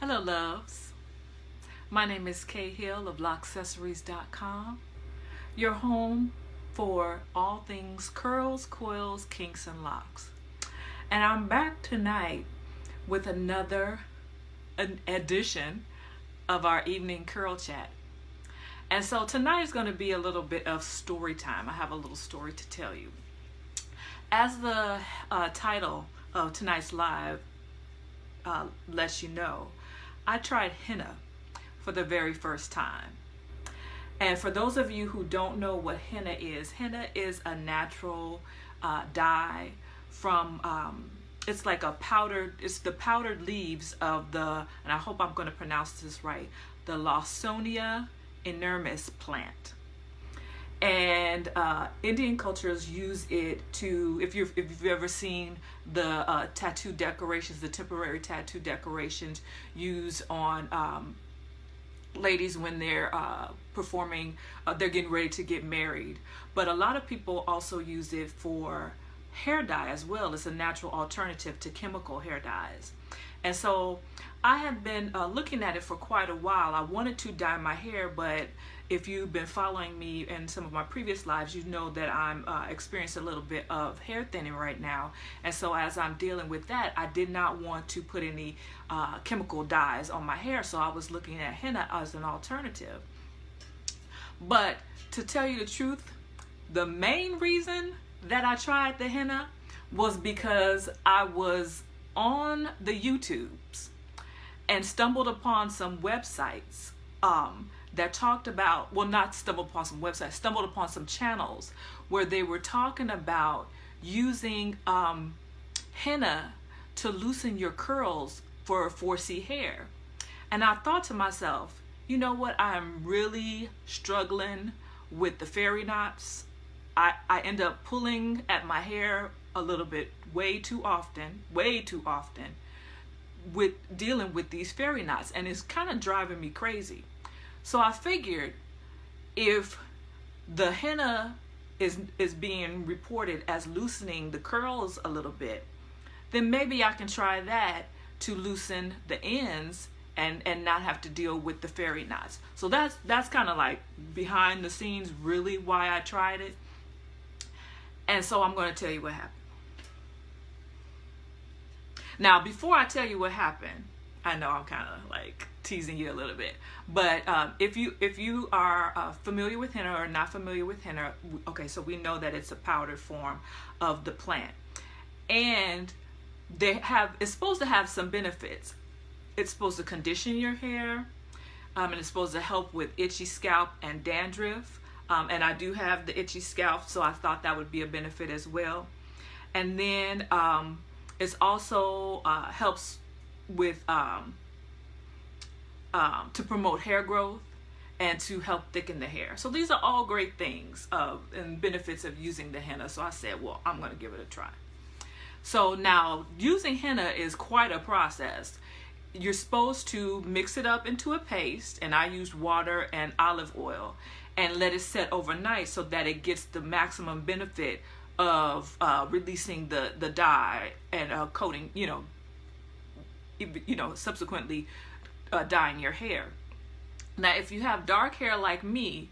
Hello, loves. My name is K.Hill of LockAccessories.com, your home for all things curls, coils, kinks, and locks. And I'm back tonight with another edition of our evening curl chat. And so tonight is going to be a little bit of story time. I have a little story to tell you. As the title of tonight's live lets you know, I tried henna for the very first time. And for those of you who don't know what henna is a natural dye from, it's like a powdered, it's the powdered leaves of the, and I hope I'm going to pronounce this right, the Lawsonia inermis plant. And Indian cultures use it to, if you've ever seen the tattoo decorations, the temporary tattoo decorations used on ladies when they're performing, they're getting ready to get married. But a lot of people also use it for hair dye as well. It's a natural alternative to chemical hair dyes. And so I have been looking at it for quite a while. I wanted to dye my hair, but if you've been following me in some of my previous lives, you know that I'm experiencing a little bit of hair thinning right now. And so as I'm dealing with that, I did not want to put any chemical dyes on my hair. So I was looking at henna as an alternative. But to tell you the truth, the main reason that I tried the henna was because I was on the YouTubes and stumbled upon some websites that talked about, well, not stumbled upon some websites, stumbled upon some channels where they were talking about using henna to loosen your curls for 4C hair. And I thought to myself, you know what, I am really struggling with the fairy knots. I end up pulling at my hair a little bit way too often with dealing with these fairy knots, and it's kind of driving me crazy. So I figured if the henna is being reported as loosening the curls a little bit, then maybe I can try that to loosen the ends and not have to deal with the fairy knots. So that's kind of like behind the scenes really why I tried it. And so I'm going to tell you what happened. Now, before I tell you what happened, I know I'm kind of like teasing you a little bit, but if you are familiar with henna or not familiar with henna, okay, so we know that it's a powdered form of the plant, and it's supposed to have some benefits. It's supposed to condition your hair, and it's supposed to help with itchy scalp and dandruff. And I do have the itchy scalp, so I thought that would be a benefit as well. And then it also helps with to promote hair growth and to help thicken the hair. So these are all great things and benefits of using the henna. So I said, well, I'm going to give it a try. So now using henna is quite a process. You're supposed to mix it up into a paste, and I used water and olive oil, and let it set overnight so that it gets the maximum benefit of releasing the dye and coating, subsequently dyeing your hair. Now, if you have dark hair like me,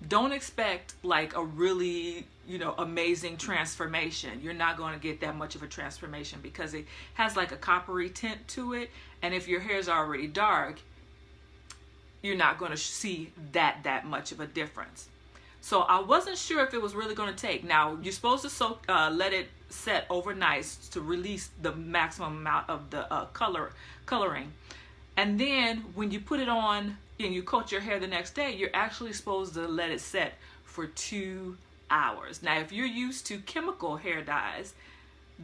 don't expect like a really, amazing transformation. You're not going to get that much of a transformation because it has like a coppery tint to it. And if your hair is already dark, you're not going to see that much of a difference. So I wasn't sure if it was really going to take. Now, you're supposed to let it set overnight to release the maximum amount of the coloring. And then when you put it on and you coat your hair the next day, you're actually supposed to let it set for 2 hours. Now, if you're used to chemical hair dyes,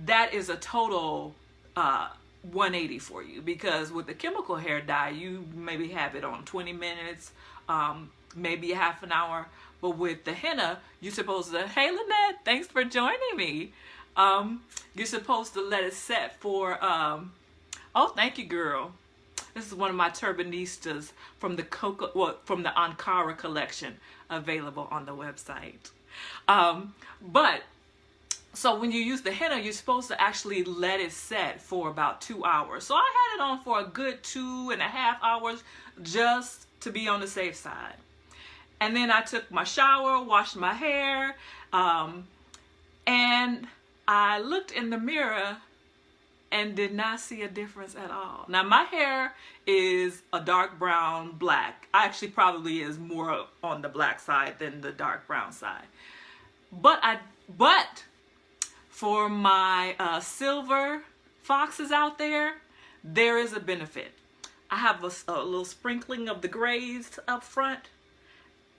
that is a total 180 for you, because with the chemical hair dye, you maybe have it on 20 minutes, maybe a half an hour. But with the henna, you're supposed to, hey Lynette, thanks for joining me. You're supposed to let it set for, oh, thank you, girl. This is one of my turbanistas from the Ankara collection, available on the website. But So when you use the henna, you're supposed to actually let it set for about 2 hours. So I had it on for a good 2.5 hours just to be on the safe side. And then I took my shower, washed my hair, and I looked in the mirror and did not see a difference at all. Now my hair is a dark brown black. Actually probably is more on the black side than the dark brown side. But for my silver foxes out there, there is a benefit. I have a little sprinkling of the grays up front,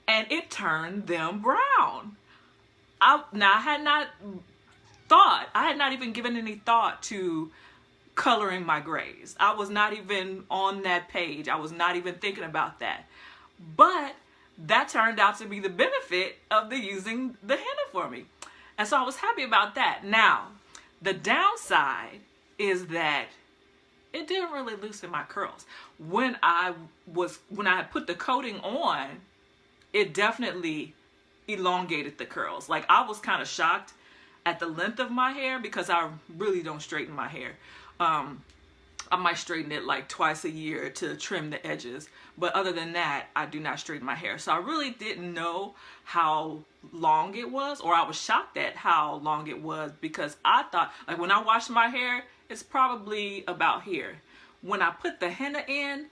and it turned them brown. I had not even given any thought to coloring my grays. I was not even on that page. I was not even thinking about that. But that turned out to be the benefit of using the henna for me. And so I was happy about that. Now, the downside is that it didn't really loosen my curls. When I put the coating on, it definitely elongated the curls. Like, I was kind of shocked at the length of my hair because I really don't straighten my hair. I might straighten it like twice a year to trim the edges, but other than that, I do not straighten my hair. So I really didn't know how long it was, or I was shocked at how long it was, because I thought, like, when I wash my hair, it's probably about here. When I put the henna in,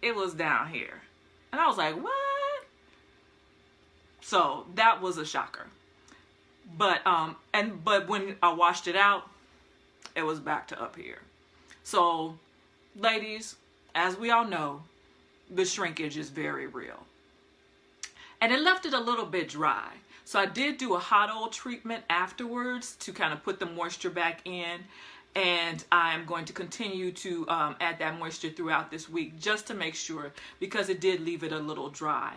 it was down here. And I was like, what? So that was a shocker. But when I washed it out, it was back to up here. So, ladies, as we all know, the shrinkage is very real. And it left it a little bit dry. So I did do a hot oil treatment afterwards to kind of put the moisture back in. And I'm going to continue to add that moisture throughout this week just to make sure, because it did leave it a little dry.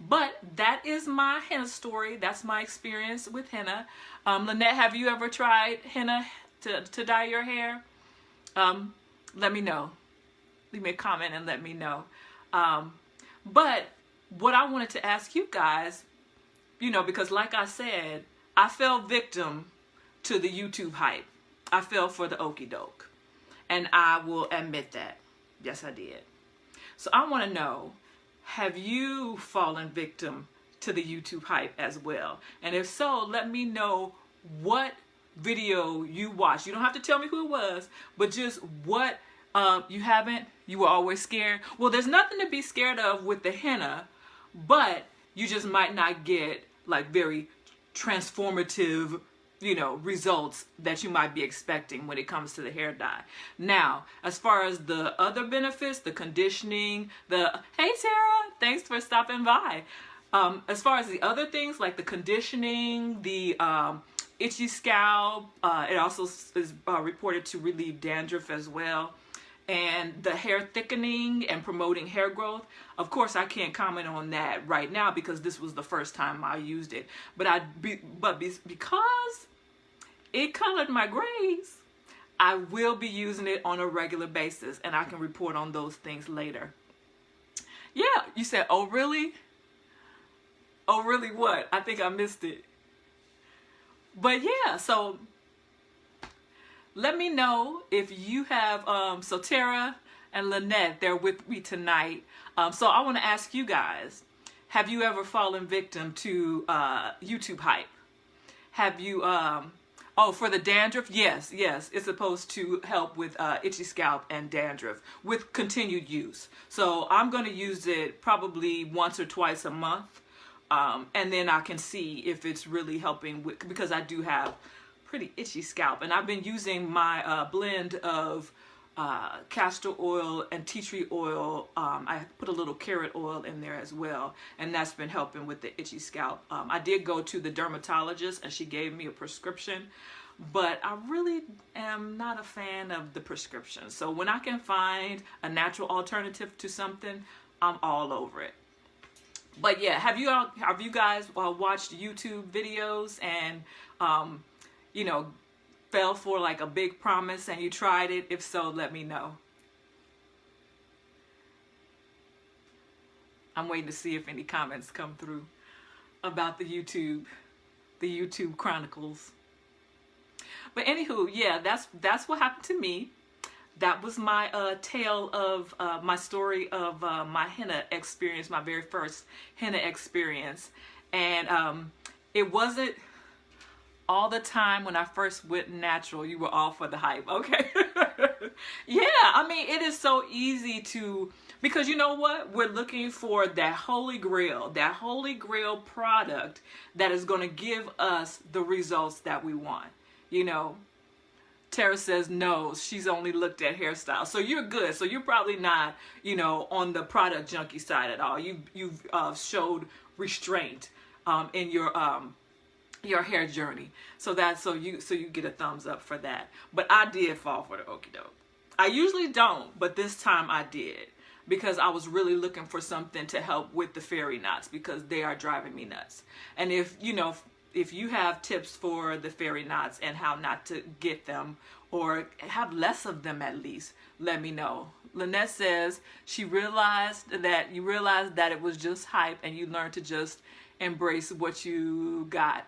But that is my henna story. That's my experience with henna. Lynette, have you ever tried henna to dye your hair? Let me know. Leave me a comment and let me know. But what I wanted to ask you guys, because like I said, I fell victim to the YouTube hype. I fell for the okie doke. And I will admit that. Yes, I did. So I want to know, have you fallen victim to the YouTube hype as well? And if so, let me know what video you watched. You don't have to tell me who it was, but just what you haven't. You were always scared. Well, there's nothing to be scared of with the henna, but you just might not get like very transformative, results that you might be expecting when it comes to the hair dye. Now, as far as the other benefits, the conditioning, hey Tara, thanks for stopping by. As far as the other things like the conditioning, the itchy scalp, it also is reported to relieve dandruff as well. And the hair thickening and promoting hair growth. Of course, I can't comment on that right now because this was the first time I used it. But because it colored my grays, I will be using it on a regular basis, and I can report on those things later. Yeah, you said, oh really? Oh really what? I think I missed it. But yeah, so let me know if you have, so Tara and Lynette, they're with me tonight. So I want to ask you guys, have you ever fallen victim to YouTube hype? Have you, for the dandruff? Yes, it's supposed to help with itchy scalp and dandruff with continued use. So I'm going to use it probably once or twice a month. And then I can see if it's really helping because I do have pretty itchy scalp, and I've been using my blend of castor oil and tea tree oil. I put a little carrot oil in there as well, and that's been helping with the itchy scalp. I did go to the dermatologist and she gave me a prescription, but I really am not a fan of the prescription. So when I can find a natural alternative to something, I'm all over it. But yeah, have you guys watched YouTube videos and fell for like a big promise and you tried it? If so, let me know. I'm waiting to see if any comments come through about the YouTube Chronicles. But anywho, yeah, that's what happened to me. That was my tale of my story of my henna experience, my very first henna experience. And it wasn't all the time when I first went natural, you were all for the hype, okay? Yeah, I mean, it is so easy to, because you know what? We're looking for that holy grail product that is going to give us the results that we want, you know? Tara says no, she's only looked at hairstyles. So you're good. So you're probably not, you know, on the product junkie side at all. You've showed restraint in your hair journey. So you get a thumbs up for that. But I did fall for the okie doke. I usually don't, but this time I did, because I was really looking for something to help with the fairy knots, because they are driving me nuts. And if you have tips for the fairy knots and how not to get them, or have less of them at least, let me know. Lynette says you realized that it was just hype and you learned to just embrace what you got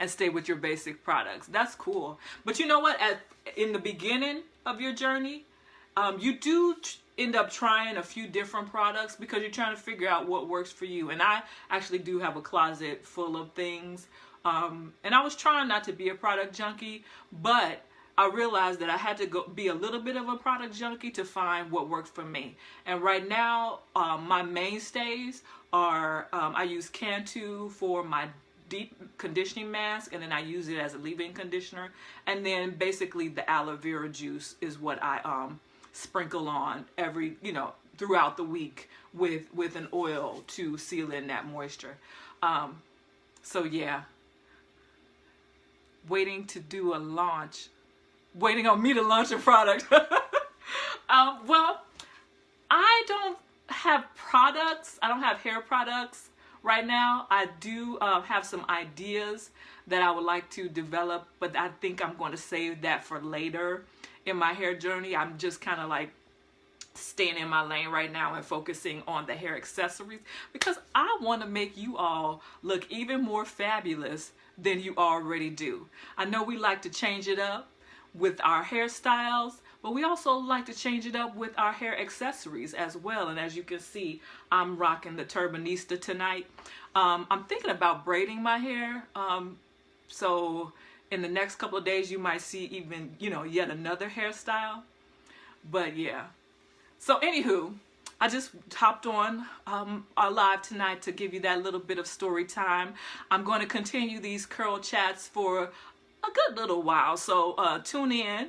and stay with your basic products. That's cool. But you know what? In the beginning of your journey, you do end up trying a few different products because you're trying to figure out what works for you. And I actually do have a closet full of things. And I was trying not to be a product junkie, but I realized that I had to be a little bit of a product junkie to find what worked for me. And right now, my mainstays are, I use Cantu for my deep conditioning mask, and then I use it as a leave-in conditioner. And then basically the aloe vera juice is what I sprinkle on throughout the week with an oil to seal in that moisture. So yeah, waiting on me to launch a product. Well, I don't have products. I don't have hair products right now. I do have some ideas that I would like to develop, but I think I'm going to save that for later in my hair journey. I'm just kind of like staying in my lane right now and focusing on the hair accessories, because I want to make you all look even more fabulous than you already do. I know we like to change it up with our hairstyles, but we also like to change it up with our hair accessories as well. And as you can see, I'm rocking the Turbanista tonight. I'm thinking about braiding my hair. So in the next couple of days, you might see even, yet another hairstyle. But yeah. So anywho, I just hopped on our live tonight to give you that little bit of story time. I'm going to continue these curl chats for a good little while. So tune in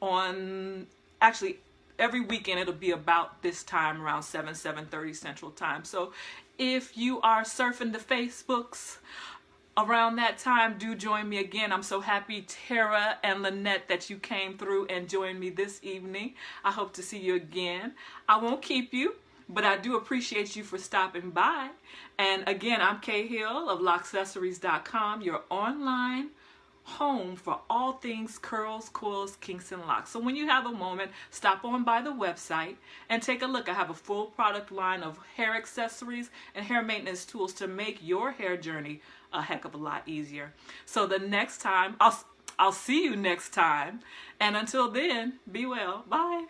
on, actually every weekend it'll be about this time around 7:30 Central Time. So if you are surfing the Facebooks around that time, do join me again. I'm so happy, Tara and Lynette, that you came through and joined me this evening. I hope to see you again. I won't keep you, but I do appreciate you for stopping by. And again, I'm K.Hill of Lockccessories.com, your online home for all things curls, coils, kinks, and locks. So when you have a moment, stop on by the website and take a look. I have a full product line of hair accessories and hair maintenance tools to make your hair journey a heck of a lot easier. So the next time, I'll see you next time. And until then, be well. Bye.